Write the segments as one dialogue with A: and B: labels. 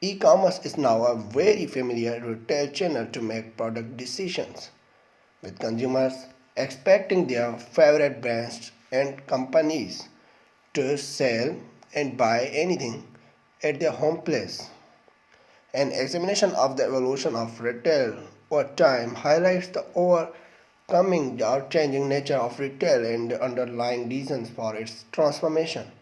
A: E-commerce is now a very familiar retail channel to make product decisions, with consumers expecting their favorite brands and companies to sell and buy anything at their home place. An examination of the evolution of retail over time highlights the overcoming or changing nature of retail and the underlying reasons for its transformation.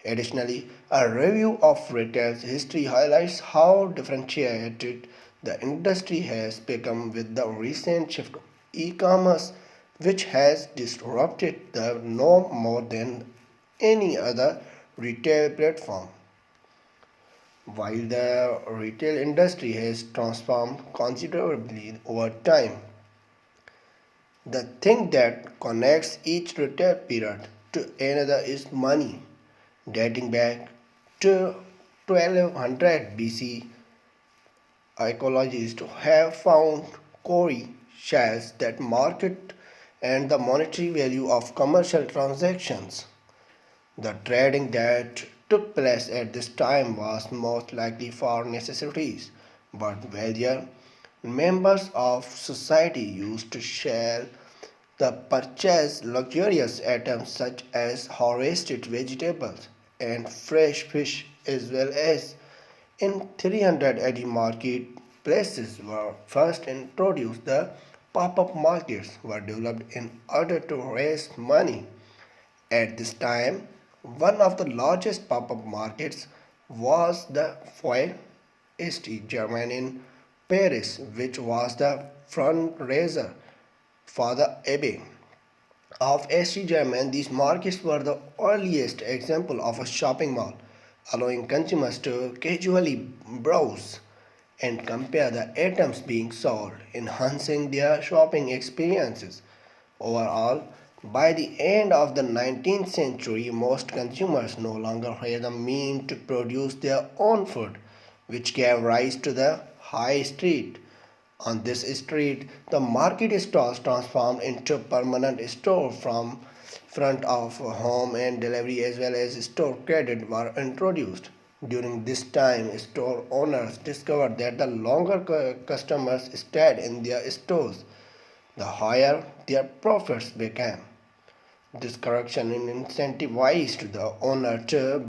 A: Additionally, a review of retail's history highlights how differentiated the industry has become with the recent shift to e-commerce, which has disrupted the norm more than any other retail platform. While the retail industry has transformed considerably over time, the thing that connects each retail period to another is money. Dating back to 1200 BC, archaeologists have found cowrie shells that market and the monetary value of commercial transactions. The trading that took place at this time was most likely for necessities, but wealthier members of society used to share the purchase luxurious items such as harvested vegetables and fresh fish as well as in 300 AD marketplaces were first introduced. The pop-up markets were developed in order to raise money. At this time, one of the largest pop-up markets was the Foyer St. Germain in Paris, which was the fundraiser for the Abbey of St. Germain. These markets were the earliest example of a shopping mall, allowing consumers to casually browse and compare the items being sold, enhancing their shopping experiences. Overall, by the end of the 19th century, most consumers no longer had the means to produce their own food, which gave rise to the high street. On this street, the market stalls transformed into permanent store from front of home and delivery as well as store credit were introduced. During this time, store owners discovered that the longer customers stayed in their stores, the higher their profits became. This correction incentivized the owner to